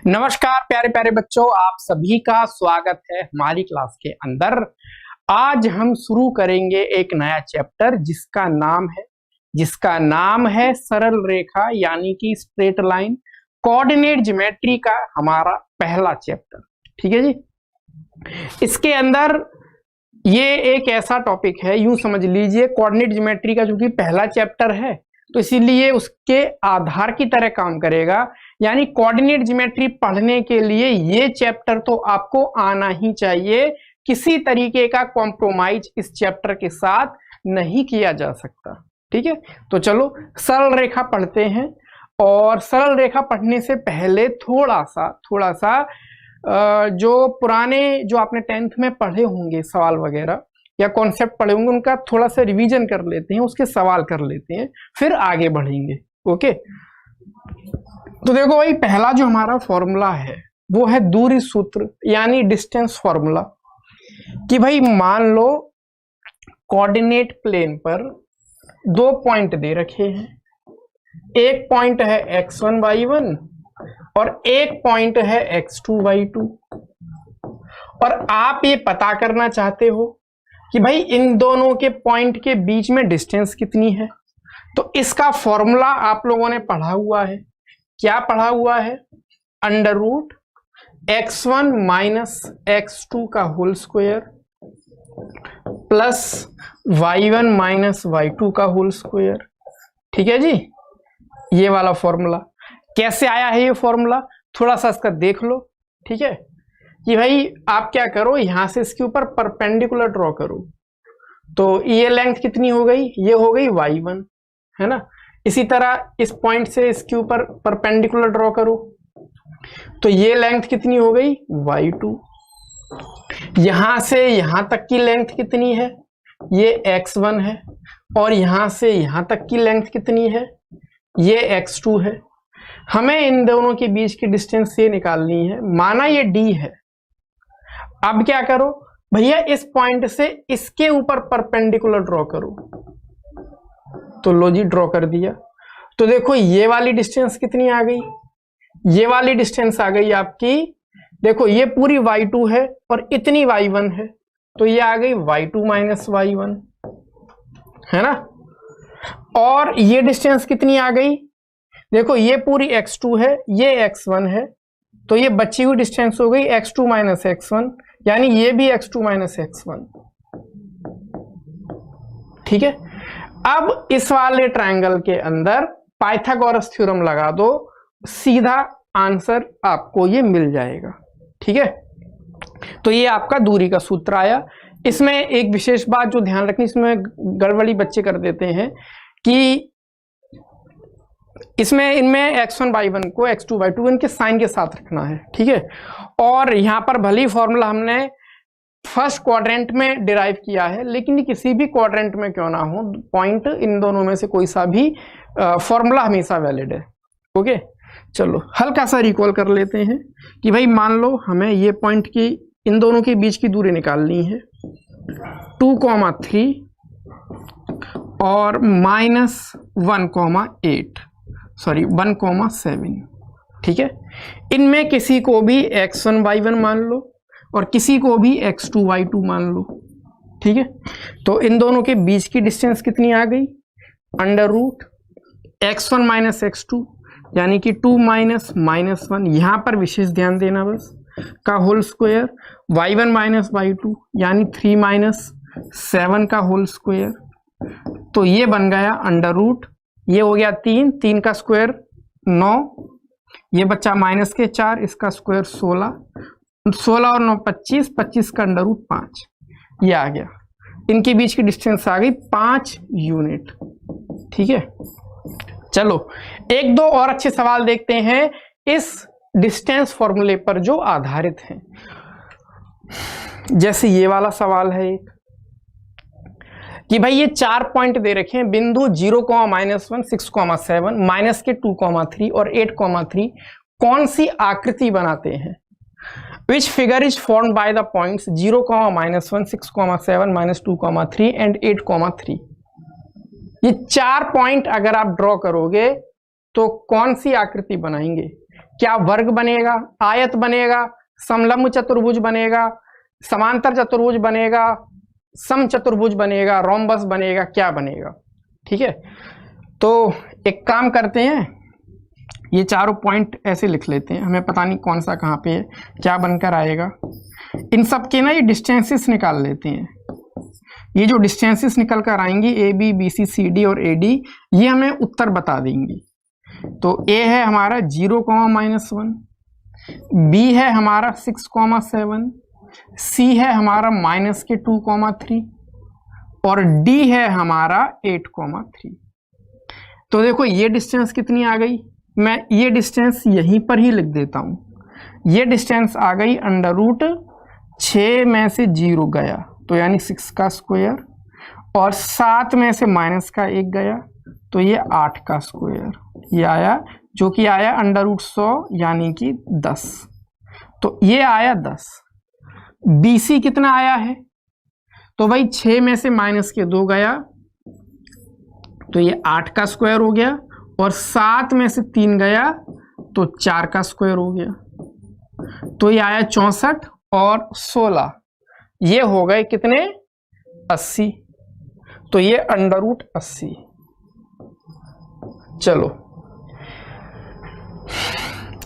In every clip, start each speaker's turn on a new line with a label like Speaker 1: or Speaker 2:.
Speaker 1: नमस्कार प्यारे प्यारे बच्चों, आप सभी का स्वागत है हमारी क्लास के अंदर। आज हम शुरू करेंगे एक नया चैप्टर जिसका नाम है सरल रेखा यानी कि स्ट्रेट लाइन। कोऑर्डिनेट ज्योमेट्री का हमारा पहला चैप्टर, ठीक है जी। इसके अंदर ये एक ऐसा टॉपिक है, यूं समझ लीजिए कोऑर्डिनेट ज्योमेट्री का जो कि पहला चैप्टर है तो इसीलिए उसके आधार की तरह काम करेगा। यानी कोऑर्डिनेट ज्योमेट्री पढ़ने के लिए ये चैप्टर तो आपको आना ही चाहिए, किसी तरीके का कॉम्प्रोमाइज इस चैप्टर के साथ नहीं किया जा सकता, ठीक है। तो चलो सरल रेखा पढ़ते हैं। और सरल रेखा पढ़ने से पहले थोड़ा सा जो पुराने जो आपने 10th में पढ़े होंगे सवाल वगैरह या कॉन्सेप्ट पढ़े होंगे उनका थोड़ा सा रिवीजन कर लेते हैं, उसके सवाल कर लेते हैं, फिर आगे बढ़ेंगे। ओके, तो देखो भाई, पहला जो हमारा फॉर्मूला है वो है दूरी सूत्र यानी डिस्टेंस फॉर्मूला। कि भाई मान लो कोऑर्डिनेट प्लेन पर दो पॉइंट दे रखे हैं, एक पॉइंट है x1 y1 और एक पॉइंट है x2 y2, और आप ये पता करना चाहते हो कि भाई इन दोनों के पॉइंट के बीच में डिस्टेंस कितनी है। तो इसका फॉर्मूला आप लोगों ने पढ़ा हुआ है। क्या पढ़ा हुआ है? Under root x1 minus x2 का whole square plus y1 minus y2 का होल स्क्वायर, ठीक है जी। ये वाला फॉर्मूला कैसे आया है? ये फॉर्मूला थोड़ा सा इसका देख लो, ठीक है। कि भाई आप क्या करो, यहां से इसके ऊपर परपेंडिकुलर ड्रॉ करो। तो ये लेंथ कितनी हो गई? ये हो गई y1, है ना। इसी तरह इस पॉइंट से इसके ऊपर परपेंडिकुलर ड्रॉ करो तो ये लेंथ कितनी हो गई? y2। यहां से यहां तक की लेंथ कितनी है? ये x1 है। और यहां से यहां तक की लेंथ कितनी है? ये x2 है। हमें इन दोनों के बीच की डिस्टेंस ये निकालनी है। माना ये d है। अब क्या करो भैया, इस पॉइंट से इसके ऊपर परपेंडिकुलर ड्रॉ करो। तो लो जी, ड्रॉ कर दिया। तो देखो ये वाली डिस्टेंस कितनी आ गई? ये वाली डिस्टेंस आ गई आपकी, देखो ये पूरी y2 है और इतनी y1 है, तो ये आ गई y2 माइनस y1, है ना। और ये डिस्टेंस कितनी आ गई? देखो ये पूरी x2 है, ये x1 है, तो ये बची हुई डिस्टेंस हो गई x2 माइनस x1, यानी ये भी x2 माइनस x1, ठीक है। अब इस वाले ट्रायंगल के अंदर पाइथागोरस थ्योरम लगा दो, सीधा आंसर आपको ये मिल जाएगा, ठीक है। तो ये आपका दूरी का सूत्र आया। इसमें एक विशेष बात जो ध्यान रखनी, इसमें गड़बड़ी बच्चे कर देते हैं कि इसमें इनमें x1 y1 को x2 y2 इनके साइन के साथ रखना है, ठीक है। और यहाँ पर भली फॉर्मूला हमने फर्स्ट क्वाड्रेंट में डिराइव किया है, लेकिन किसी भी क्वाड्रेंट में क्यों ना हो, पॉइंट इन दोनों में से कोई सा भी फॉर्मूला हमेशा वैलिड है। ओके, चलो हल्का सा रिकॉल कर लेते हैं कि भाई मान लो हमें ये पॉइंट की इन दोनों के बीच की दूरी निकालनी है 2,3 और -1,7, ठीक है। इनमें किसी को भी x1 y1 मान लो और किसी को भी x2 y2 मान लो, ठीक है। तो इन दोनों के बीच की डिस्टेंस कितनी आ गई? Under root x1 minus x2 यानी कि 2 माइनस -1, यहां पर विशेष ध्यान देना बस, का whole square, y1 minus y2 यानी 3 माइनस 7 का होल स्क्वायर। तो ये बन गया अंडर रूट, ये हो गया 3 का स्क्वायर 9, ये बच्चा माइनस के 4, इसका स्क्वायर 16 और 9 25 का अंडर रूट 5, ये आ गया। इनके बीच की डिस्टेंस आ गई 5 यूनिट, ठीक है। चलो एक दो और अच्छे सवाल देखते हैं इस डिस्टेंस फॉर्मूले पर जो आधारित हैं। जैसे ये वाला सवाल है एक कि भाई ये 4 पॉइंट दे रखे हैं, बिंदु 0, -1, 6, 7, माइनस के 2, 3 और 8, 3 कौन सी आकृति बनाते हैं? Which figure is formed by the points 0, -1, 6, 7, -2, 3 and 8, 3? ये 4 पॉइंट अगर आप ड्रॉ करोगे तो कौन सी आकृति बनाएंगे? क्या वर्ग बनेगा, आयत बनेगा, समलंब चतुर्भुज बनेगा, समांतर चतुर्भुज बनेगा, समचतुर्भुज बनेगा, रोम्बस बनेगा, क्या बनेगा? ठीक है, तो एक काम करते हैं, ये चारों पॉइंट ऐसे लिख लेते हैं, हमें पता नहीं कौन सा कहाँ पे है, क्या बनकर आएगा। इन सब के ना ये डिस्टेंसेस निकाल लेते हैं। ये जो डिस्टेंसेस निकल कर आएंगी A B B C C D और ए डी, ये हमें उत्तर बता देंगी। तो ए है हमारा 0,-1, बी है हमारा 6,7, सी है हमारा -2,3 और डी है हमारा 8,3। तो देखो ये डिस्टेंस कितनी आ गई, मैं ये डिस्टेंस यहीं पर ही लिख देता हूं। ये डिस्टेंस आ गई √6 में से 0 गया तो यानी 6 का स्क्वायर, और 7 में से -1 गया तो ये 8 का स्क्वायर, ये आया जो कि आया √100 यानी कि 10। तो ये आया 10। BC कितना आया है, तो भाई 6 में से -2 गया तो ये 8 का स्क्वायर हो गया, और 7 में से 3 गया तो 4 का स्क्वायर हो गया, तो ये आया 64 और 16, ये हो गए कितने 80। तो ये √80। चलो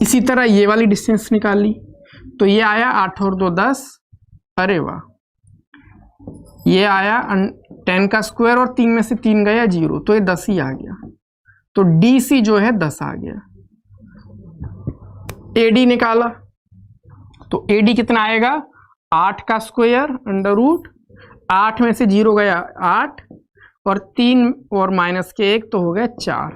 Speaker 1: इसी तरह ये वाली डिस्टेंस निकाल ली, तो ये आया 8 और 2 10, अरे वाह, ये आया 10 का स्क्वायर और 3 में से 3 गया 0, तो ये 10 ही आ गया। तो DC जो है 10 आ गया। AD निकाला तो AD कितना आएगा, 8 का स्क्वायर √8 में से 0 गया 8 और 3 और -1 तो हो गया 4।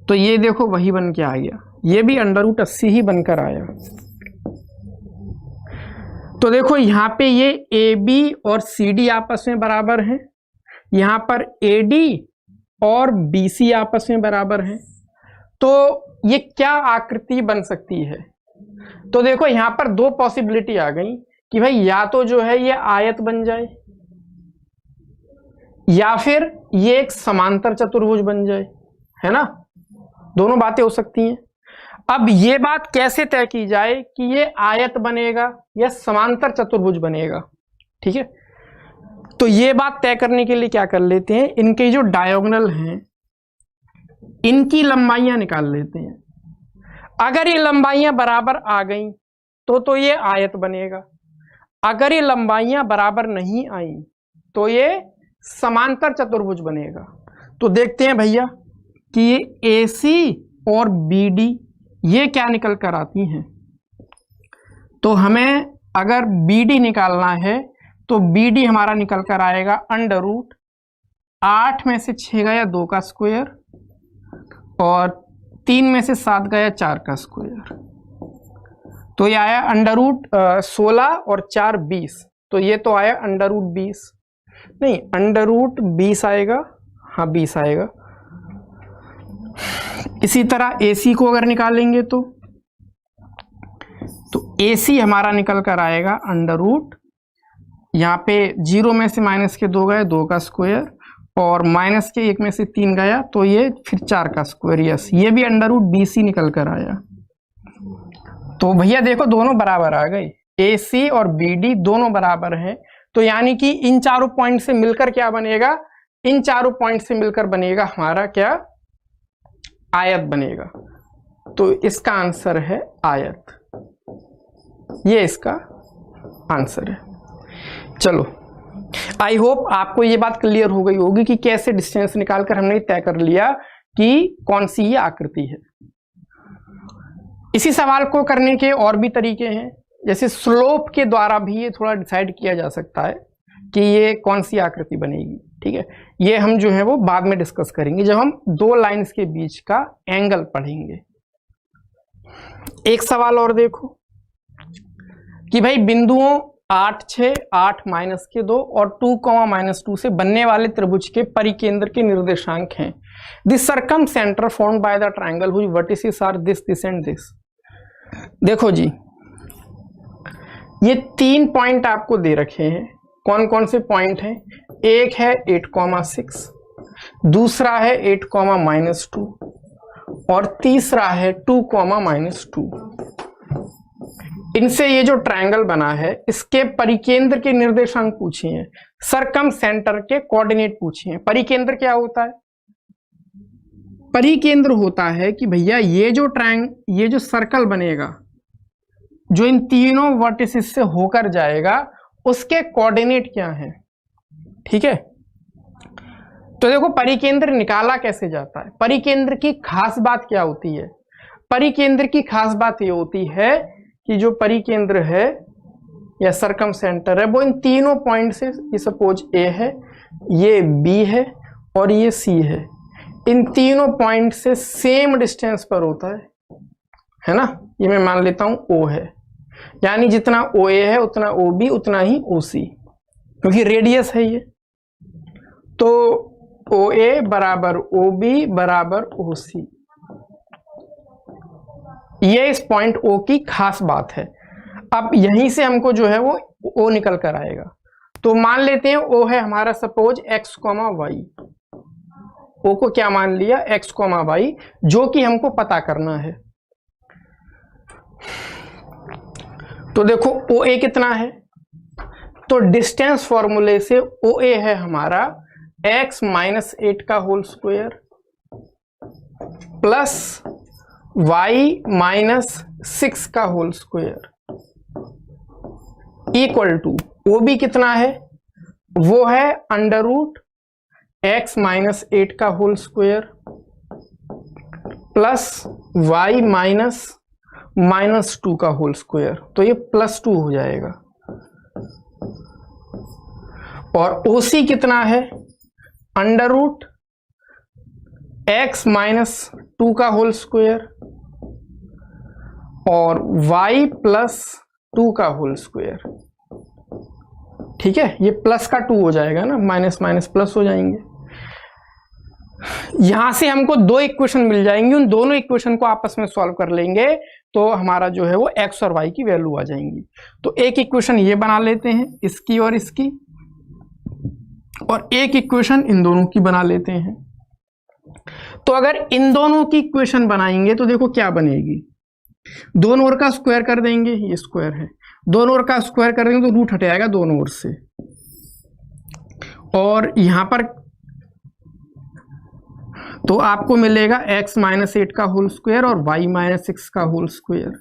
Speaker 1: तो ये देखो वही बन के आ गया, ये भी √80 ही बनकर आया। तो देखो यहाँ पे ये AB और CD आपस में बराबर हैं, यहाँ पर AD और BC आपस में बराबर हैं, तो ये क्या आकृति बन सकती है? तो देखो यहाँ पर दो पॉसिबिलिटी आ गई कि भाई या तो जो है ये आयत बन जाए या फिर ये एक समांतर चतुर्भुज बन जाए, है ना, दोनों बातें हो सकती हैं। अब ये बात कैसे तय की जाए कि ये आयत बनेगा या समांतर चतुर्भुज बनेगा? ठीक है, तो ये बात तय करने के लिए क्या कर लेते हैं, इनके जो डायगोनल हैं इनकी लंबाइयां निकाल लेते हैं। अगर ये लंबाइयां बराबर आ गई तो ये आयत बनेगा, अगर ये लंबाइयां बराबर नहीं आई तो ये समांतर चतुर्भुज बनेगा। तो देखते हैं भैया कि ये AC और BD ये क्या निकल कर आती हैं। तो हमें अगर BD निकालना है तो BD हमारा निकल कर आएगा √8 में से 6 गया 2 का स्क्वायर और 3 में से 7 गया 4 का स्क्वायर, तो ये आया √16 और 4 20, तो ये तो आया √20 नहीं √20 आएगा, हाँ 20 आएगा। इसी तरह AC को अगर निकालेंगे तो AC हमारा निकल कर आएगा यहाँ पे 0 में से -2 गए 2 का स्क्वायर और -1 में से 3 गया तो ये फिर 4 का स्क्वायर, यस ये भी √20 ही निकल कर आया। तो भैया देखो दोनों बराबर आ गए, AC और BD दोनों बराबर हैं, तो यानी कि इन चारों पॉइंट से मिलकर क्या बनेगा, इन चारों पॉइंट से मिलकर बनेगा हमारा क्या, आयत बनेगा। तो इसका आंसर है आयत, ये इसका आंसर है। चलो आई होप आपको ये बात क्लियर हो गई होगी कि कैसे डिस्टेंस निकालकर हमने तय कर लिया कि कौन सी ये आकृति है। इसी सवाल को करने के और भी तरीके हैं, जैसे स्लोप के द्वारा भी ये थोड़ा डिसाइड किया जा सकता है कि ये कौन सी आकृति बनेगी। ठीक है, ये हम जो है वो बाद में डिस्कस करेंगे जब हम दो लाइंस के बीच का एंगल पढ़ेंगे। एक सवाल और देखो कि भाई बिंदुओं 8, 6, 8, -2 और 2, -2 से बनने वाले त्रिभुज के परिकेंद्र के निर्देशांक हैं। This circumcentre formed by the triangle हुई vertices are this this and this. देखो जी ये 3 पॉइंट आपको दे रखे हैं, कौन कौन से पॉइंट हैं, एक है 8,6, दूसरा है 8,-2 और तीसरा है 2, -2। इनसे ये जो ट्रायंगल बना है इसके परिकेंद्र के निर्देशांक पूछे हैं, सरकम सेंटर के कोऑर्डिनेट पूछे हैं। परिकेंद्र क्या होता है? परिकेंद्र होता है कि भैया ये जो सर्कल बनेगा, जो इन तीनों वर्टिसेस से होकर जाएगा, उसके कोऑर्डिनेट क्या हैं। ठीक है, तो देखो परिकेंद्र निकाला कैसे जाता है। परिकेंद्र की खास बात क्या होती है? परिकेंद्र की खास बात ये होती है कि जो परिकेंद्र है या सरकम सेंटर है वो इन तीनों पॉइंट से, ये सपोज ए है, ये बी है और ये सी है, इन तीनों पॉइंट से सेम डिस्टेंस पर होता है ना। ये मैं मान लेता हूं ओ है, यानी जितना ओ ए है उतना ओ बी उतना ही ओ सी, क्योंकि रेडियस है ये। तो ओ ए बराबर ओ बी बराबर ओ सी, ये इस पॉइंट ओ की खास बात है। अब यहीं से हमको जो है वो ओ निकल कर आएगा। तो मान लेते हैं ओ है हमारा सपोज x, y। ओ को क्या मान लिया? x, y, जो कि हमको पता करना है। तो देखो ओ ए कितना है, तो डिस्टेंस फॉर्मूले से ओ ए है हमारा x - 8 का होल स्क्वायर प्लस y - 6 का whole square equal to O B कितना है, वो है √x - 8 का होल स्क्वायर प्लस y - 2 का होल स्क्वायर। तो ये +2 हो जाएगा। और OC कितना है, √x - 2 का होल स्क्वायर और y + 2 का होल स्क्वायर। ठीक है, ये प्लस का 2 हो जाएगा ना, माइनस प्लस हो जाएंगे। यहां से हमको दो इक्वेशन मिल जाएंगी, उन दोनों इक्वेशन को आपस में सॉल्व कर लेंगे तो हमारा जो है वो x और y की वैल्यू आ जाएंगी। तो एक इक्वेशन ये बना लेते हैं, इसकी और इसकी, और एक इक्वेशन इन दोनों की बना लेते हैं। तो अगर इन दोनों की इक्वेशन बनाएंगे तो देखो क्या बनेगी, दोनों ओर का स्क्वायर कर देंगे, ये स्क्वायर है, दोनों ओर का स्क्वायर कर देंगे तो रूट हट जाएगा दोनों ओर से, और यहां पर तो आपको मिलेगा x - 8 का होल स्क्वायर और y - 6 का होल स्क्वायर,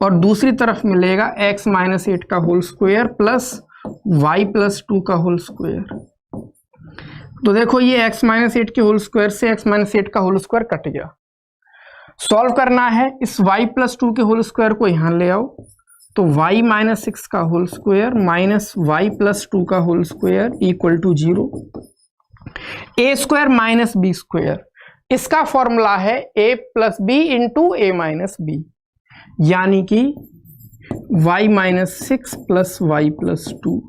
Speaker 1: और दूसरी तरफ मिलेगा x - 8 का होल स्क्वायर प्लस y + 2 का होल स्क्वायर। तो देखो ये x - 8 के होल स्क्वायर से x - 8 का होल स्क्वायर कट गया। सॉल्व करना है, इस y + 2 के होल स्क्वायर को यहां ले आओ, तो y - 6 का होल स्क्वायर माइनस y + 2 का whole square equal to 0। a² - b², इसका फॉर्मूला है a + b × a - b, यानी कि y - 6 + y + 2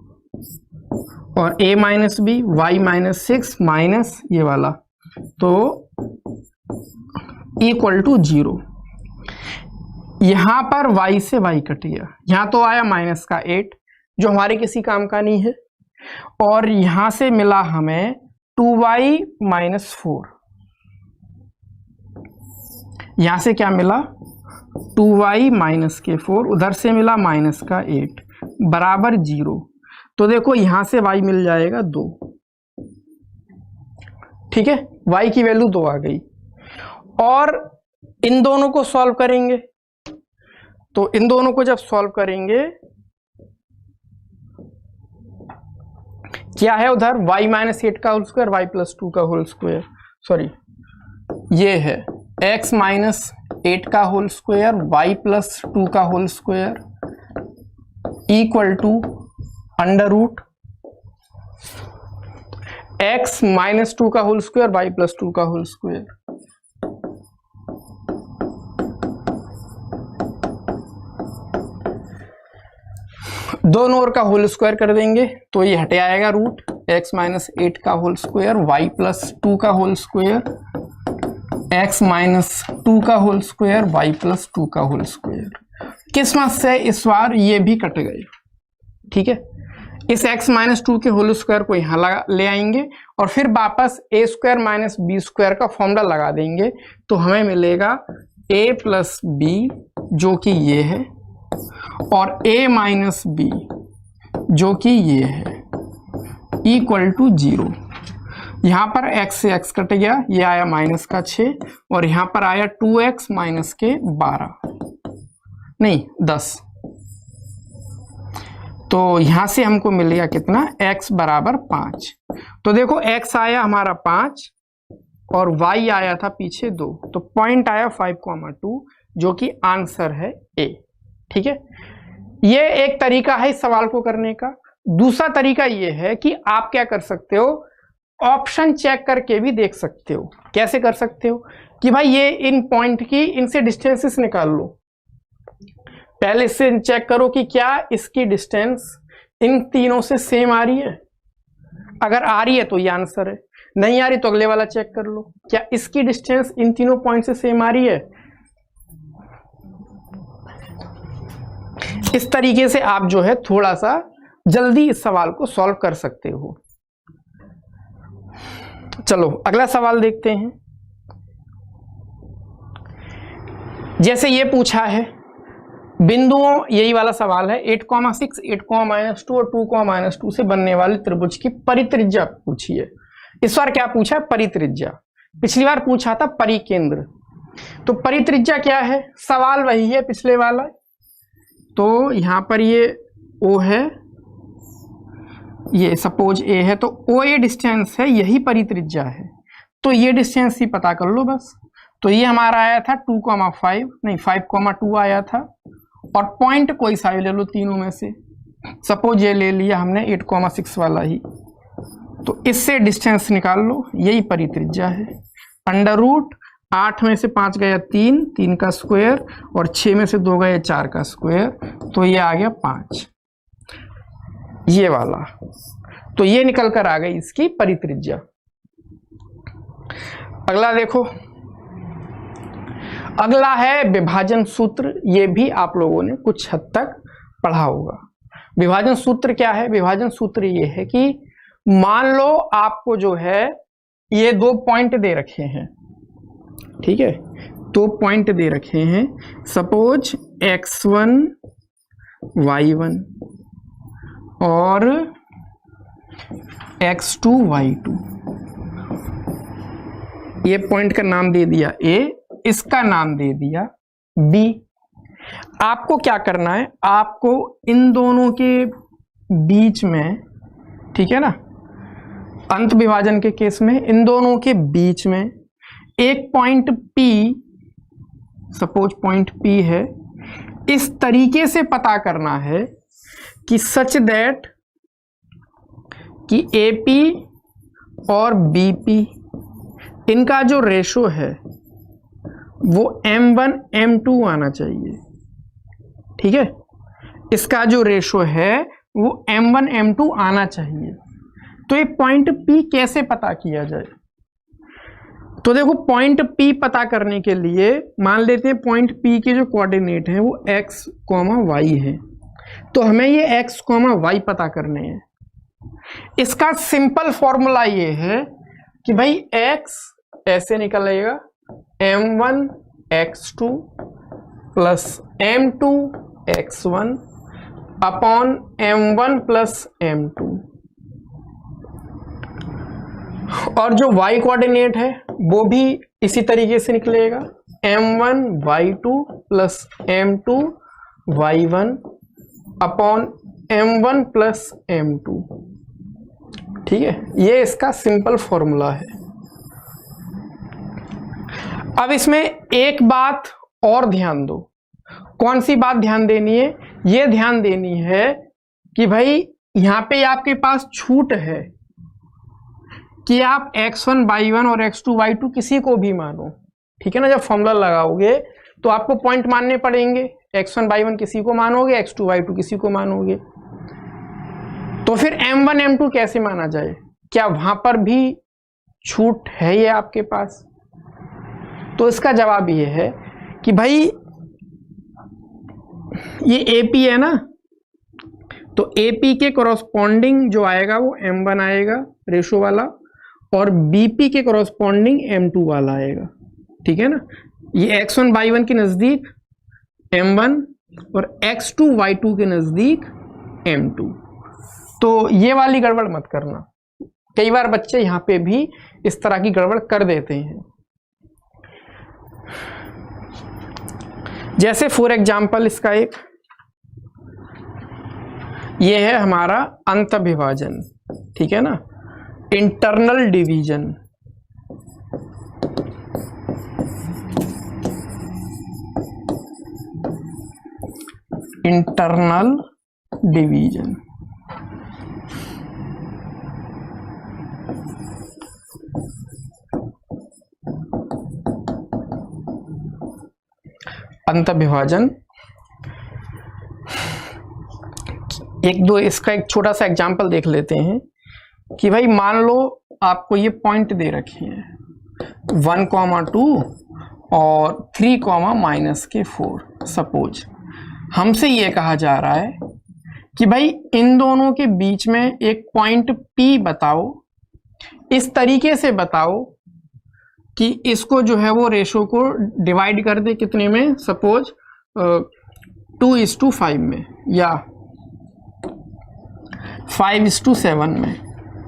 Speaker 1: और a - b, y - 6 माइनस ये वाला, तो इक्वल टू 0। यहां पर y से y कट गया, यहां तो आया -8 जो हमारे किसी काम का नहीं है, और यहां से मिला हमें 2y - 4, यहां से क्या मिला 2y - 4, उधर से मिला -8 बराबर 0। तो देखो यहां से y मिल जाएगा 2। ठीक है, y की वैल्यू 2 आ गई। और इन दोनों को सॉल्व करेंगे, तो इन दोनों को जब सॉल्व करेंगे क्या है उधर y - 8 का होल स्क्वायर, y + 2 का होल स्क्वायर, सॉरी ये है x - 8 का होल स्क्वायर, y + 2 का whole square equal to √x - 2 का होल स्क्वायर, y + 2 का होल स्क्वायर। दोनों ओर का होल स्क्वायर कर देंगे तो ये हटे आएगा √x - 8 का होल स्क्वायर, y + 2 का होल स्क्वायर, x - 2 का होल स्क्वायर, y + 2 का होल स्क्वायर। किस्मत से इस बार ये भी कट गए। ठीक है, इस x माइनस 2 के होल स्क्वायर को यहाँ ले आएंगे और फिर वापस a square minus B square का फॉर्मूला लगा देंगे, तो हमें मिलेगा a प्लस बी जो कि ये है और a माइनस बी जो कि ये है इक्वल टू 0। यहाँ पर x से x कट गया, ये आया माइनस का 6 और यहाँ पर आया 2x माइनस के 12 नहीं 10। तो यहाँ से हमको मिलेगा कितना, x बराबर 5। तो देखो x आया हमारा 5 और y आया था पीछे 2, तो पॉइंट आया 5,2 जो कि आंसर है A। ठीक है, ये एक तरीका है इस सवाल को करने का। दूसरा तरीका ये है कि आप क्या कर सकते हो, ऑप्शन चेक करके भी देख सकते हो। कैसे कर सकते हो कि भाई ये इन पॉइंट की इनसे डिस्टेंसेस निकाल लो। पहले इससे चेक करो कि क्या इसकी डिस्टेंस इन तीनों से सेम आ रही है। अगर आ रही है तो ये आंसर है, नहीं आ रही तो अगले वाला चेक कर लो, क्या इसकी डिस्टेंस इन तीनों पॉइंट से सेम आ रही है। इस तरीके से आप जो है थोड़ा सा जल्दी इस सवाल को सॉल्व कर सकते हो। चलो अगला सवाल देखते हैं। जैसे ये पूछा है बिंदुओं, यही वाला सवाल है, 8,6, 8,-2 और 2,-2 से बनने वाले त्रिभुज की परित्रिज्या पूछी है। इस बार क्या पूछा, परित्रिज्या। पिछली बार पूछा था परिकेंद्र, तो परित्रिज्या क्या है, सवाल वही है पिछले वाला। तो यहां पर ये O है, ये सपोज A है, तो OA डिस्टेंस है, यही परित्रिज्या है। तो ये डिस्टेंस ही पता कर लो बस। तो ये हमारा आया था 2,5 नहीं 5,2 आया था, और पॉइंट कोई सा भी ले लो तीनों में से। सपोज ये ले लिया हमने 8,6 वाला ही, तो इससे डिस्टेंस निकाल लो, यही परित्रिज्या है। अंडर रूट 8 में से 5 गया 3, 3 का स्क्वायर, और 6 में से 2 गया 4 का स्क्वायर, तो ये आ गया 5, ये वाला। तो ये निकल कर आ गई इसकी परित्रिज्या। अगला देखो, अगला है विभाजन सूत्र। ये भी आप लोगों ने कुछ हद तक पढ़ा होगा। विभाजन सूत्र क्या है, विभाजन सूत्र ये है कि मान लो आपको जो है ये 2 पॉइंट दे रखे हैं, ठीक है, 2 पॉइंट दे रखे हैं। सपोज x1 y1 और x2 y2, ये पॉइंट का नाम दे दिया A, इसका नाम दे दिया B। आपको क्या करना है, आपको इन दोनों के बीच में, ठीक है ना, अंत विभाजन के केस में इन दोनों के बीच में एक point P, suppose point P है, इस तरीके से पता करना है कि सच दैट कि AP और BP इनका जो रेशो है वो m1 m2 आना चाहिए। ठीक है, इसका जो रेशो है वो m1 m2 आना चाहिए। तो ये पॉइंट P कैसे पता किया जाए, तो देखो पॉइंट P पता करने के लिए मान लेते हैं पॉइंट P के जो कोऑर्डिनेट है वो x, y है। तो हमें ये x, y पता करने हैं। इसका सिंपल फॉर्मूला ये है कि भाई x ऐसे निकलेगा m1 x2 plus m2 x1 upon m1 plus m2, और जो y कोऑर्डिनेट है वो भी इसी तरीके से निकलेगा m1 y2 plus m2 y1 upon m1 plus m2। ठीक है, ये इसका सिंपल फॉर्मूला है। अब इसमें एक बात और ध्यान दो। कौन सी बात ध्यान देनी है, ये ध्यान देनी है कि भाई यहां पे आपके पास छूट है कि आप x1 y1 और x2 y2 किसी को भी मानो। ठीक है ना, जब फॉर्मूला लगाओगे तो आपको पॉइंट मानने पड़ेंगे, x1 y1 किसी को मानोगे, x2 y2 किसी को मानोगे। तो फिर m1 m2 कैसे माना जाए, क्या वहां पर भी छूट है ये आपके पास? तो इसका जवाब ये है कि भाई ये AP है ना, तो AP के कॉरस्पॉन्डिंग जो आएगा वो M1 आएगा रेशो वाला, और BP के कॉरस्पॉन्डिंग M2 वाला आएगा। ठीक है ना, ये X1 Y1 के नजदीक M1 और X2 Y2 के नजदीक M2। तो ये वाली गड़बड़ मत करना, कई बार बच्चे यहाँ पे भी इस तरह की गड़बड़ कर देते हैं। जैसे फॉर एग्जाम्पल इसका एक ये है हमारा अंत विभाजन, ठीक है ना, इंटरनल डिवीजन। इंटरनल डिवीजन अंत विभाजन। इसका एक छोटा सा एग्जांपल देख लेते हैं कि भाई मान लो आपको ये पॉइंट दे रखे हैं 1,2 और 3,-4। सपोज हमसे ये कहा जा रहा है कि भाई इन दोनों के बीच में एक पॉइंट P बताओ, इस तरीके से बताओ कि इसको जो है वो रेशो को डिवाइड कर दे कितने में, सपोज 2:5 में या 5:7 में,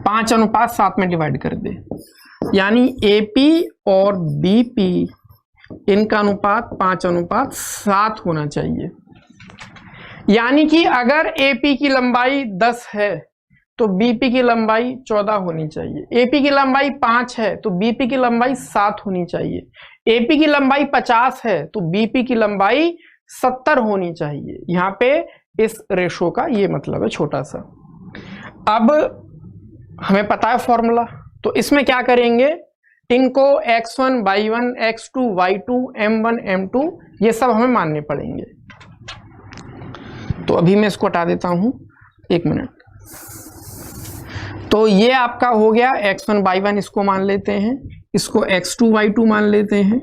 Speaker 1: 5:7 में डिवाइड कर दे। यानी AP और BP इनका अनुपात 5:7 होना चाहिए। यानी कि अगर AP की लंबाई 10 है तो BP की लंबाई 14 होनी चाहिए। AP की लंबाई 5 है तो BP की लंबाई 7 होनी चाहिए। AP की लंबाई 50 है तो BP की लंबाई 70 होनी चाहिए। यहाँ पे इस रेशो का ये मतलब है छोटा सा। अब हमें पता है फॉर्मूला, तो इसमें क्या करेंगे, इनको X1 Y1 X2 Y2 M1 M2 ये सब हमें मानने पड़ेंगे। तो अभी मैं इसको हटा देता हूं, 1 मिनट। तो ये आपका हो गया X1 Y1, इसको मान लेते हैं, इसको X2 Y2 मान लेते हैं,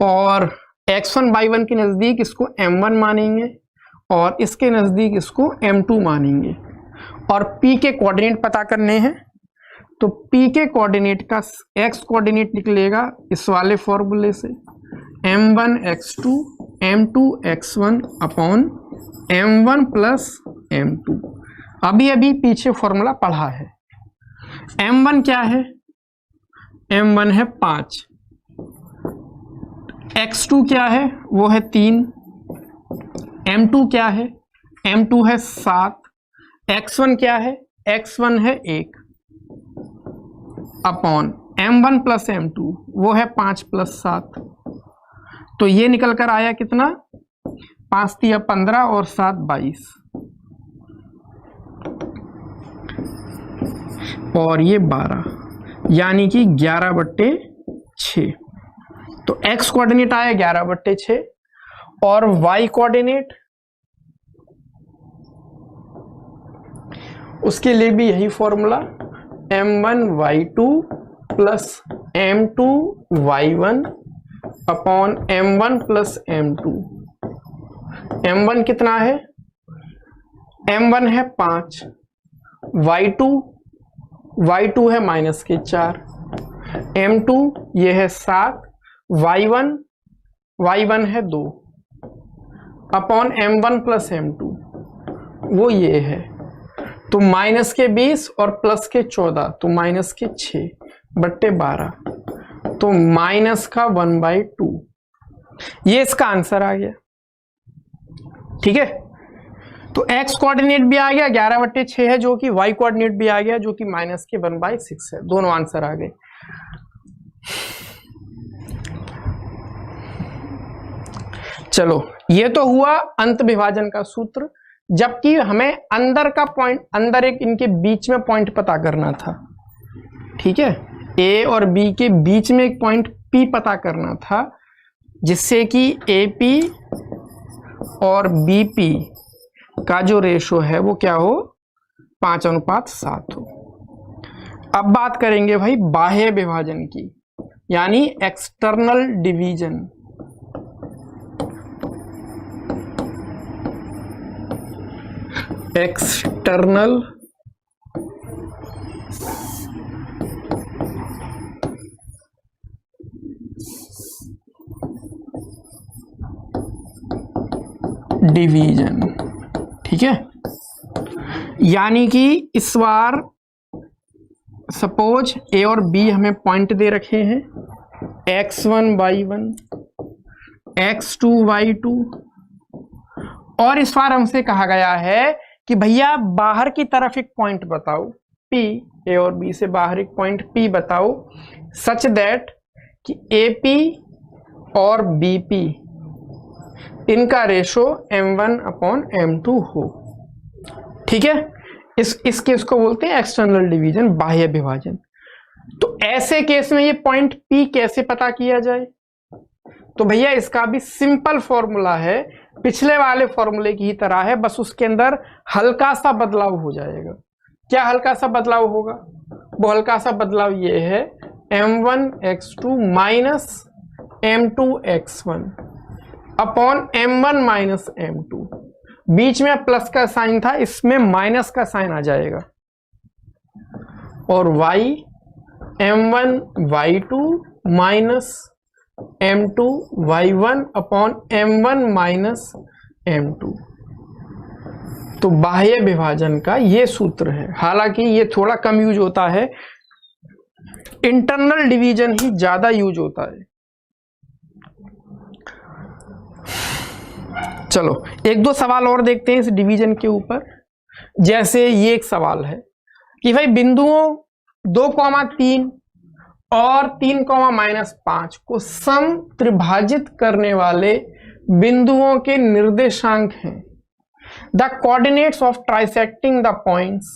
Speaker 1: और X1 Y1 के नज़दीक इसको M1 मानेंगे और इसके नज़दीक इसको M2 मानेंगे। और P के कोऑर्डिनेट पता करने हैं, तो P के कोऑर्डिनेट का X कोऑर्डिनेट निकलेगा इस वाले फॉर्मूले से, M1 X2 M2 X1 upon M1 plus M2। अभी पीछे फॉर्मूला पढ़ा है। M1 क्या है, M1 है 5, X2 क्या है, वो है 3, M2 क्या है, M2 है 7, X1 क्या है, X1 है 1 अपॉन M1 प्लस M2 वो है 5 प्लस 7। तो ये निकल कर आया कितना, 5 × 15 और 7 22 और ये 12, यानी कि 11/6। तो x कोऑर्डिनेट आया 11/6 और y कोऑर्डिनेट उसके लिए भी यही formula, M1 Y2 plus M2 Y1 upon M1 plus M2। M1 कितना है, M1 है 5, Y2 है -4, M2 ये है 7, Y1 है 2 अपॉन M1 प्लस M2 वो ये है। तो -20 और प्लस के 14, तो -6/12, तो -1/2। ये इसका आंसर आ गया। ठीक है, तो x कोऑर्डिनेट भी आ गया 11/6 है, जो कि y कोऑर्डिनेट भी आ गया जो कि -1/6 है। दोनों आंसर आ गए। चलो, ये तो हुआ अंत विभाजन का सूत्र, जबकि हमें अंदर का पॉइंट, अंदर एक इनके बीच में पॉइंट पता करना था। ठीक है, A और B के बीच में एक पॉइंट P पता करना था, जिससे कि AP और BP का जो रेशो है वो क्या हो, 5:7 हो। अब बात करेंगे भाई बाह्य विभाजन की, यानी एक्सटर्नल डिवीजन। एक्सटर्नल डिवीजन, ठीक है। यानी कि इस बार सपोज ए और बी हमें पॉइंट दे रखे हैं, x1 y1 x2 y2, और इस बार हमसे कहा गया है कि भैया बाहर की तरफ एक पॉइंट बताओ P, ए और बी से बाहर एक पॉइंट P बताओ सच दैट कि AP और BP इनका रेशो m1/m2 हो, ठीक है। इस केस को बोलते हैं एक्सटर्नल डिवीजन, बाह्य विभाजन। तो ऐसे केस में ये पॉइंट P कैसे पता किया जाए? तो भैया इसका भी सिंपल फॉर्मूला है, पिछले वाले फॉर्मूले की ही तरह है, बस उसके अंदर हल्का सा बदलाव हो जाएगा। क्या हल्का सा बदलाव होगा? वो हल्का सा बदलाव ये है m1x2 minus m2x1 upon m1 minus m2। बीच में प्लस का साइन था, इसमें माइनस का साइन आ जाएगा, और y m1 y2 minus m2 y1 upon m1 minus m2। तो बाह्य विभाजन का ये सूत्र है। हालांकि ये थोड़ा कम यूज होता है, इंटरनल डिवीजन ही ज्यादा यूज होता है। चलो एक दो सवाल और देखते हैं इस डिवीजन के ऊपर। जैसे ये एक सवाल है कि भाई बिंदुओं 2,3 और 3,-5 को सम त्रिभाजित करने वाले बिंदुओं के निर्देशांक हैं। The coordinates of trisecting the points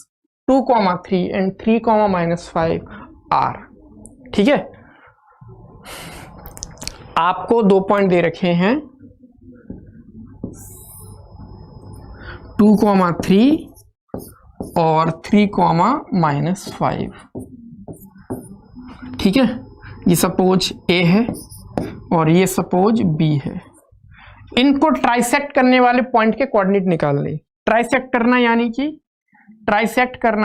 Speaker 1: 2,3 and 3,-5 are, ठीक है। आपको 2 पॉइंट दे रखे हैं 2,3 और 3,-5, ठीक है। ये सपोज A है और ये सपोज B है। इनको ट्राइसेक्ट करने वाले पॉइंट के कोऑर्डिनेट निकाल ले। ट्राइसेक्ट करना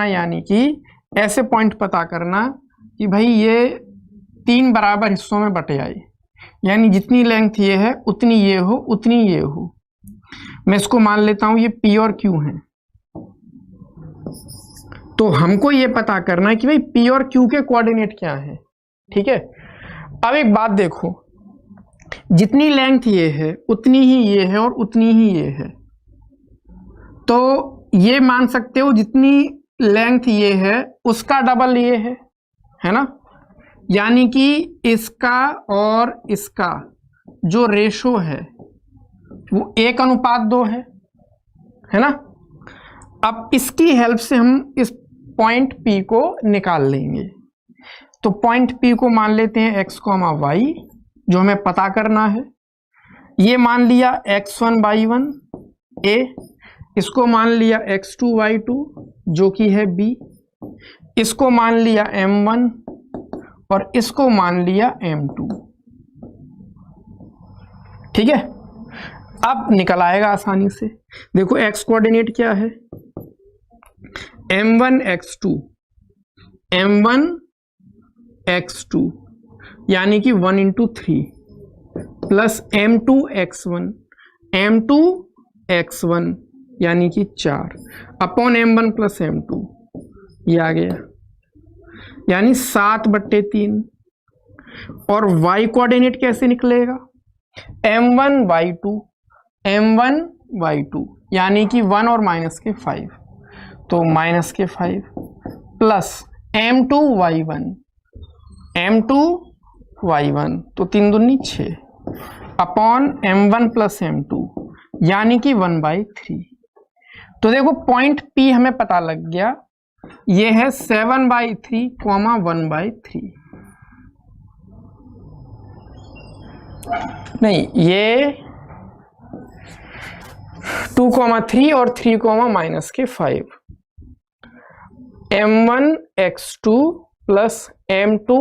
Speaker 1: यानी कि ऐसे पॉइंट पता करना कि भाई ये 3 बराबर हिस्सों में बटे आए, यानी जितनी लेंथ ये है उतनी ये हो उतनी ये हो। मैं इसको मान लेता हूं ये P और Q है। तो हमको ये पता करना है कि भाई P और Q के कोऑर्डिनेट क्या है, ठीक है। अब एक बात देखो, जितनी लेंथ ये है उतनी ही ये है और उतनी ही ये है। तो ये मान सकते हो जितनी लेंथ ये है उसका डबल ये है ना। यानी कि इसका और इसका जो रेशो है वो 1:2 है ना। अब इसकी हेल्प से हम इस पॉइंट P को निकाल लेंगे। तो पॉइंट P को मान लेते हैं x, y, जो हमें पता करना है। ये मान लिया x1 y1 A, इसको मान लिया x2 y2 जो कि है B, इसको मान लिया m1 और इसको मान लिया m2, ठीक है। अब निकल आएगा आसानी से। देखो x कोऑर्डिनेट क्या है, m1 x2 यानी कि 1 × 3 प्लस m2 x1 यानी कि 4 अपॉन m1 प्लस m2, ये आ गया, यानी 7/3। और y कोऑर्डिनेट कैसे निकलेगा, m1 y2 यानी कि 1 और माइनस के 5, तो माइनस के 5 प्लस m2 y1 तो 3 दूनी 6 अपॉन m1 प्लस m2 यानी कि 1/3। तो देखो पॉइंट P हमें पता लग गया, ये है 7/3, 1/3। नहीं, ये 2,3 और 3,-5 m1 x2 plus m2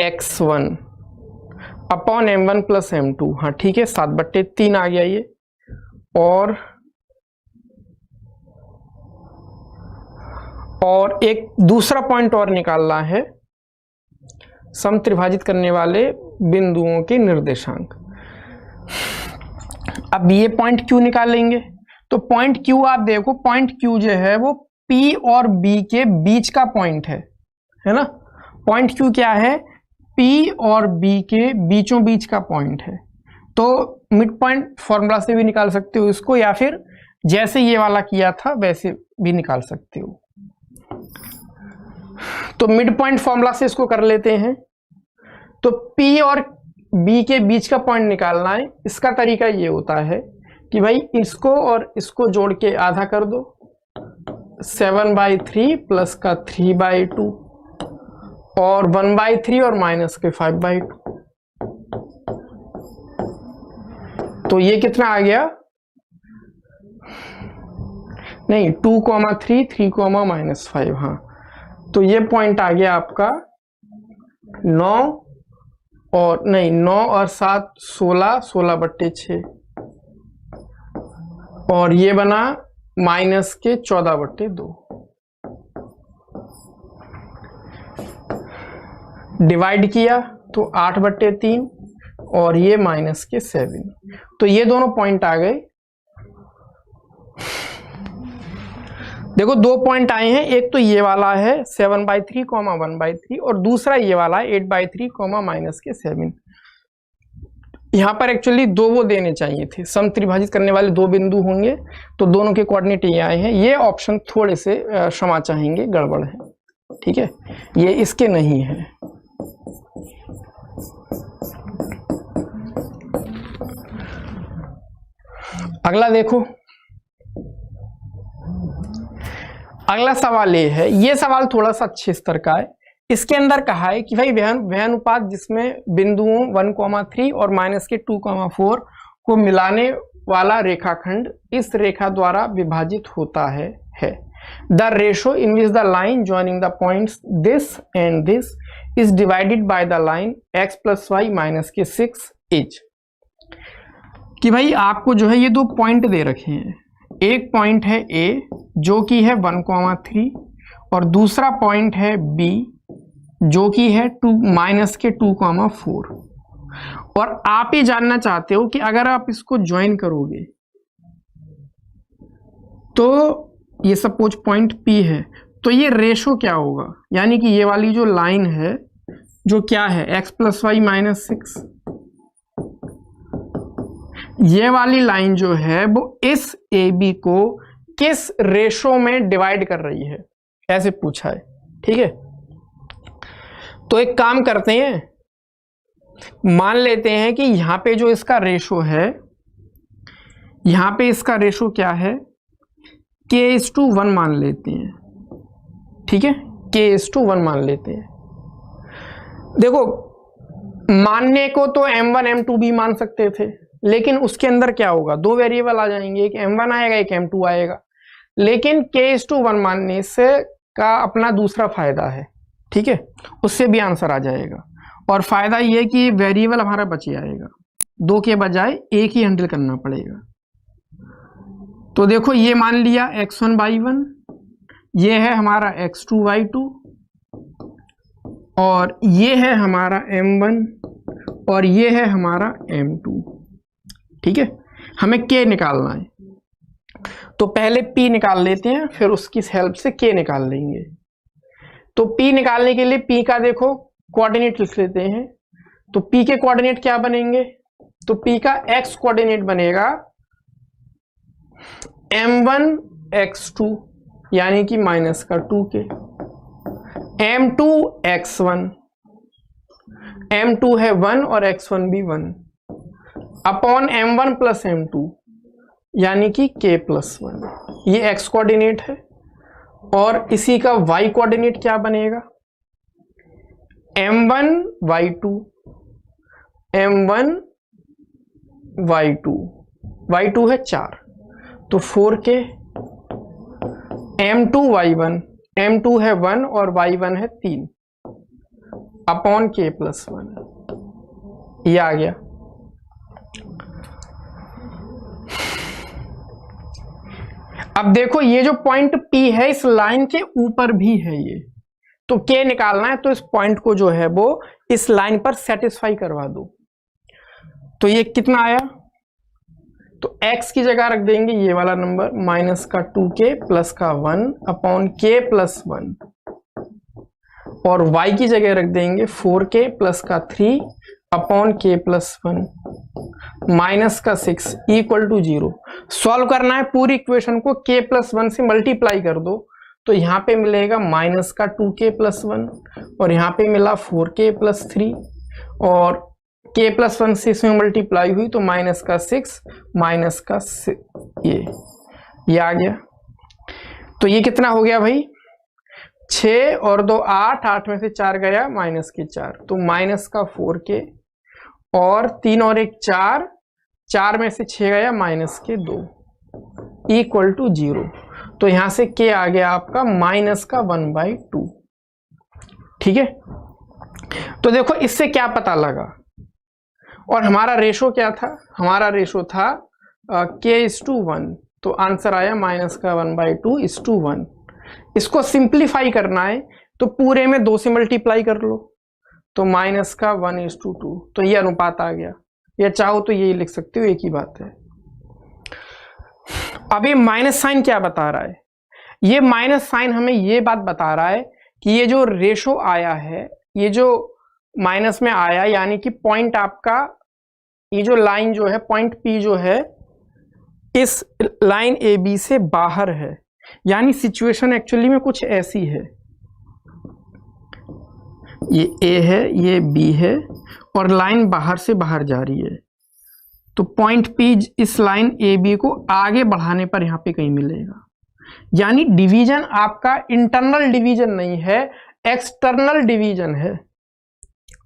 Speaker 1: x1 upon m1 plus m2, हाँ ठीक है, 7/3 आ गया ये। और और एक दूसरा पॉइंट और निकालना है, समत्रिभाजित करने वाले बिंदुओं के निर्देशांक। अब ये पॉइंट क्यू निकालेंगे, तो पॉइंट क्यू आप देखो, पॉइंट क्यू जो है वो P और B के बीच का पॉइंट है ना। पॉइंट क्यू क्या है? P और B के बीचों बीच का पॉइंट है। तो मिड पॉइंट फॉर्मूला से भी निकाल सकते हो इसको, या फिर जैसे ये वाला किया था वैसे भी निकाल सकते हो। तो मिड पॉइंट फॉर्मूला से इसको कर लेते हैं। तो P और B के बीच का पॉइंट निकालना है। इसका तरीका ये होता है कि भाई इसको और इसको जोड़ के आधा कर दो, 7/3 प्लस का 3/2 और 1/3 और माइनस के 5/2। तो ये कितना आ गया? नहीं, 2,3, 3,-5। हाँ, तो ये पॉइंट आ गया आपका 9 और नहीं, 9 और 7 16, 16/6 और ये बना माइनस के 14/2। डिवाइड किया तो 8/3 और ये माइनस के 7। तो ये दोनों पॉइंट आ गए। देखो दो पॉइंट आए हैं, एक तो ये वाला है 7/3, 1/3 और दूसरा ये वाला है 8/3, माइनस के 7। यहाँ पर एक्चुअली दो वो देने चाहिए थे, समत्रिभाजित करने वाले दो बिंदु होंगे, तो दोनों के कोऑर्डिनेट ये आए हैं। ये ऑप्शन थोड़े से क्षमा चाहेंगे, गड़बड़ है, ठीक है, ये इसके नहीं है। अगला देखो, अगला सवाल ये है, ये सवाल थोड़ा सा अच्छे स्तर का है। इसके अंदर कहा है कि भाई वह अनुपात जिसमें बिंदुओं 1,3 और माइनस के 2,4 को मिलाने वाला रेखाखंड इस रेखा द्वारा विभाजित होता है। The ratio in which the line joining the points this and this is divided by the line x + y minus के 6 इज। कि भाई आपको जो है ये दो पॉइंट दे रखे हैं, एक पॉइंट है A जो कि है 1,3 और दूसरा पॉइंट है B जो कि है माइनस के 2,4। और आप ये जानना चाहते हो कि अगर आप इसको ज्वाइन करोगे तो ये सपोज पॉइंट P है, तो ये रेशो क्या होगा, यानी कि ये वाली जो लाइन है जो क्या है x + y माइनस 6, ये वाली लाइन जो है वो इस AB को किस रेशो में डिवाइड कर रही है, ऐसे पूछा है, ठीक है। तो एक काम करते हैं, मान लेते हैं कि यहां पे जो इसका रेशो है, यहां पे इसका रेशो क्या है, k:1 मान लेते हैं, ठीक है, k:1 मान लेते हैं। देखो मानने को तो m1 m2 भी मान सकते थे, लेकिन उसके अंदर क्या होगा, दो वेरिएबल आ जाएंगे, एक m1 आएगा एक m2 आएगा। लेकिन k:1 मानने से का अपना दूसरा फायदा है, ठीक है, उससे भी आंसर आ जाएगा। और फायदा ये कि वेरिएबल हमारा बच जाएगा, दो के बजाय एक ही हैंडल करना पड़ेगा। तो देखो ये मान लिया x1/1, ये है हमारा x2/2 और ये है हमारा m1 और ये है हमारा m2, ठीक है। हमें k निकालना है, तो पहले p निकाल लेते हैं, फिर उसकी हेल्प से k निकाल लेंगे। तो p निकालने के लिए p का देखो कोऑर्डिनेट लिख लेते हैं। तो p के कोऑर्डिनेट क्या बनेंगे, तो p का x कोऑर्डिनेट बनेगा m1 x2 यानी कि माइनस का 2k, m2 x1, m2 है 1 और x1 भी 1 अपॉन m1 प्लस m2 यानी कि k+1, ये x कोऑर्डिनेट है। और इसी का y कोऑर्डिनेट क्या बनेगा, m1y2, m1y2, y2 है 4 तो 4k, m2y1, m2 है 1 और y1 है 3 अपॉन k+1, ये आ गया। अब देखो ये जो पॉइंट P है इस लाइन के ऊपर भी है ये, तो K निकालना है तो इस पॉइंट को जो है वो इस लाइन पर सेटिस्फाई करवा दो। तो ये कितना आया, तो x की जगह रख देंगे ये वाला नंबर माइनस का 2k प्लस का 1 अपॉन k प्लस 1, और y की जगह रख देंगे 4k प्लस का 3 अपॉन k प्लस 1 माइनस का 6 इक्वल टू 0। सॉल्व करना है पूरी इक्वेशन को, k प्लस 1 से मल्टीप्लाई कर दो तो यहाँ पे मिलेगा माइनस का 2k प्लस 1 और यहाँ पे मिला 4k प्लस 3 और k प्लस 1 से इसमें मल्टीप्लाई हुई तो माइनस का 6 माइनस का ये आ गया। तो ये कितना हो गया भाई, 6 और 2 8, 8 में से 4 गया माइनस के 4, तो माइनस का 4k और 3 और 1 4, 4 में से 6 गया माइनस के 2 इक्वल टू 0। तो यहां से k आ गया आपका माइनस का 1/2। ठीक है, तो देखो इससे क्या पता लगा, और हमारा रेशो क्या था, हमारा रेशो था k:1, तो आंसर आया माइनस का 1/2:1। इसको सिंप्लीफाई करना है तो पूरे में 2 से मल्टीप्लाई कर लो तो माइनस का 1:2, तो ये अनुपात आ गया, या चाहो तो ये लिख सकते हो, एक ही बात है। अब ये माइनस साइन क्या बता रहा है, ये माइनस साइन हमें ये बात बता रहा है कि ये जो रेशो आया है, ये जो माइनस में आया, यानी कि पॉइंट आपका, ये जो लाइन जो है पॉइंट P जो है इस लाइन AB से बाहर है, यानी सिचुएशन एक्चुअली में कुछ ऐसी है, ये A है, ये B है और लाइन बाहर से बाहर जा रही है, तो पॉइंट P इस लाइन AB को आगे बढ़ाने पर यहां पे कहीं मिलेगा। यानी डिवीजन आपका इंटरनल डिवीजन नहीं है, एक्सटर्नल डिवीजन है।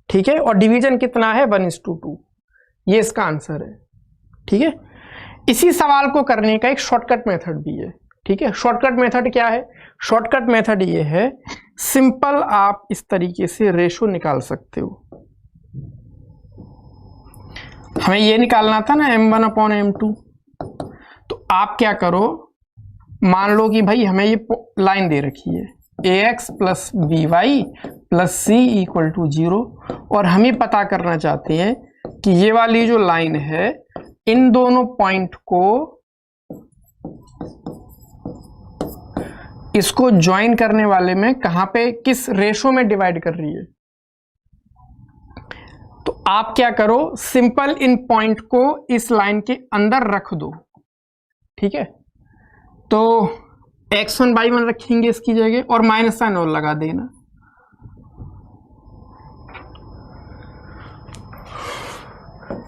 Speaker 1: ठीक है, और डिवीजन कितना है 1:2, ये इसका आंसर है। ठीक है, इसी सवाल को करने का एक शॉर्टकट मेथड भी है। ठीक है, शॉर्टकट मेथड क्या है, शॉर्टकट मेथड ये है, सिंपल आप इस तरीके से रेशो निकाल सकते हो। हमें ये निकालना था ना m1/m2, तो आप क्या करो, मान लो कि भाई हमें ये लाइन दे रखी है ax plus by plus c equal to 0, और हम ये पता करना चाहते हैं कि ये वाली जो लाइन है इन दोनों पॉइंट को, इसको ज्वाइन करने वाले में कहां पे किस रेशो में डिवाइड कर रही है। तो आप क्या करो, सिंपल इन पॉइंट को इस लाइन के अंदर रख दो। ठीक है, तो x1 y1 रखेंगे इसकी जगह और माइनस साइन और लगा देना।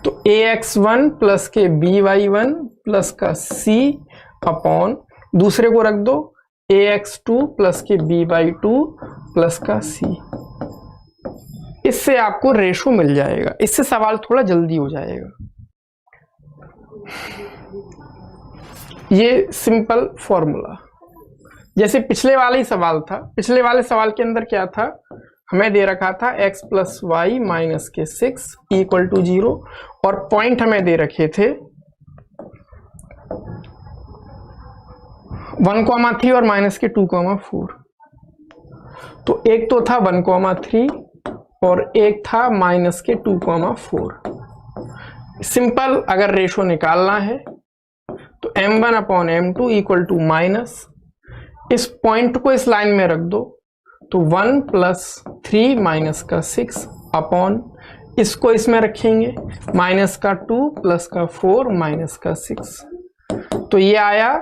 Speaker 1: तो ax1 प्लस के by1 प्लस का c अपॉन दूसरे को रख दो ax2 प्लस के b/2 प्लस का c। इससे आपको रेशो मिल जाएगा, इससे सवाल थोड़ा जल्दी हो जाएगा। ये सिंपल फॉर्मूला, जैसे पिछले वाला ही सवाल था, पिछले वाले सवाल के अंदर क्या था, हमें दे रखा था x प्लस वाई माइनस के 6 इक्वल टू 0, और पॉइंट हमें दे रखे थे 1,3 और माइनस के 2,4। तो एक तो था 1,3 और एक था माइनस के 2,4। सिंपल अगर रेशो निकालना है तो m1/m2 इक्वल टू माइनस, इस पॉइंट को इस लाइन में रख दो तो 1 प्लस 3 माइनस का 6 अपॉन, इसको इसमें रखेंगे माइनस का 2 प्लस का 4 माइनस का 6, तो ये आया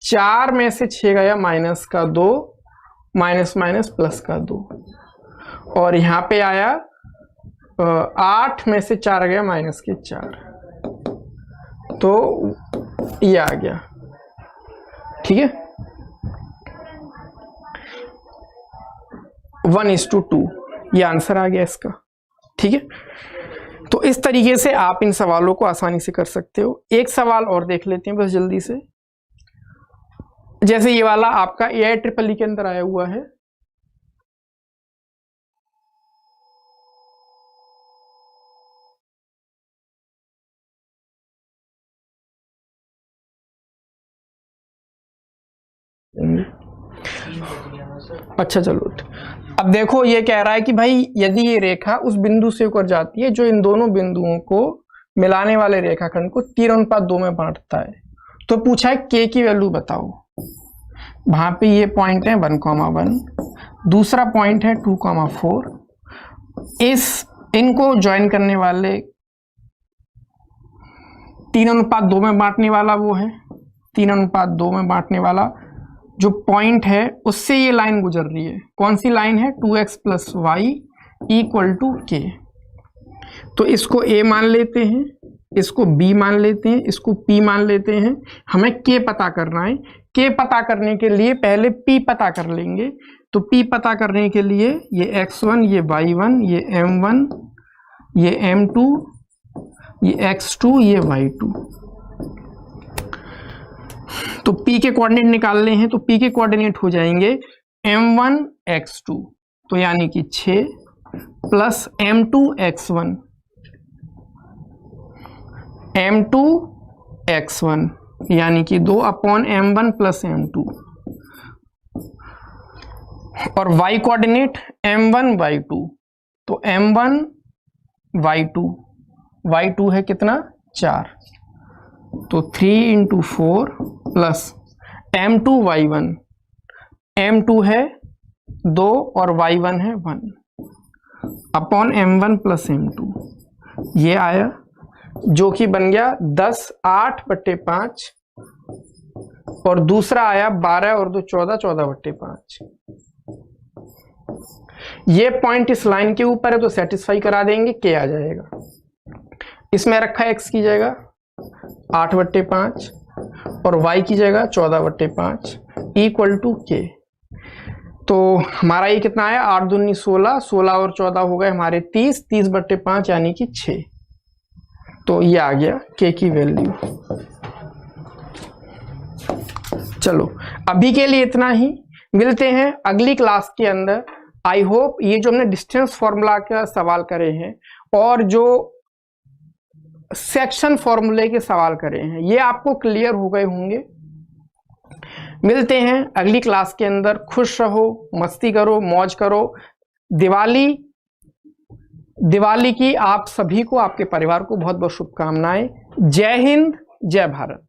Speaker 1: 4 में से 6 गया माइनस का 2, माइनस माइनस प्लस का 2, और यहाँ पे आया 8 में से 4 गया माइनस के 4, तो ये आ गया। ठीक है, 1:2 ये आंसर आ गया इसका। ठीक है, तो इस तरीके से आप इन सवालों को आसानी से कर सकते हो। एक सवाल और देख लेते हैं बस जल्दी से, जैसे ये वाला आपका AIEEE के अंदर आया हुआ है, अच्छा चलो, अब देखो ये कह रहा है कि भाई यदि ये रेखा उस बिंदु से होकर जाती है जो इन दोनों बिंदुओं को मिलाने वाले रेखाखंड को 3:2 में बांटता है, तो पूछा है के की वैल्यू बताओ। वहां पे ये पॉइंट है 1,1, दूसरा पॉइंट है 2,4, इनको ज्वाइन करने वाले 3:2 में बांटने वाला वो है, 3:2 में बांटने वाला जो पॉइंट है उससे ये लाइन गुजर रही है। कौन सी लाइन है? 2x + y = k। तो इसको a मान लेते हैं, इसको b मान लेते हैं, इसको p मान लेते हैं। हमें k पता करना है। k पता करने के लिए पहले p पता कर लेंगे। तो p पता करने के लिए ये x1, ये y1, ये m1, ये m2, ये x2, ये y2। तो p के कोऑर्डिनेट निकालने हैं, तो p के कोऑर्डिनेट हो जाएंगे m1 x2, तो यानी कि 6 plus m2 x1, m2 x1 यानी कि 2/m1 + m2, और y कोऑर्डिनेट m1 y2, तो m1 y2, y2 है कितना? 4, तो 3 × 4 प्लस m2 y1, m2 है 2 और y1 है 1 अपॉन m1 + m2, ये आया जो कि बन गया 10 8/5, और दूसरा आया 12 और 2 14 14/5। ये पॉइंट इस लाइन के ऊपर है तो सेटिस्फाई करा देंगे, के आ जाएगा। इसमें रखा x की जगह 8/5 और y की जगह 14/5 = k। तो हमारा ये कितना आया? 8 दूनी 16, 16 और 14 हो गए हमारे 30, 30/5 यानी कि 6। तो ये आ गया k की वैल्यू। चलो अभी के लिए इतना ही, मिलते हैं अगली क्लास के अंदर। आई होप ये जो हमने डिस्टेंस फॉर्मूला का सवाल करे हैं और जो सेक्शन फॉर्मूले के सवाल करे हैं ये आपको क्लियर हो गए होंगे। मिलते हैं अगली क्लास के अंदर। खुश रहो, मस्ती करो, मौज करो। दिवाली की आप सभी को, आपके परिवार को बहुत बहुत शुभकामनाएं। जय हिंद, जय भारत।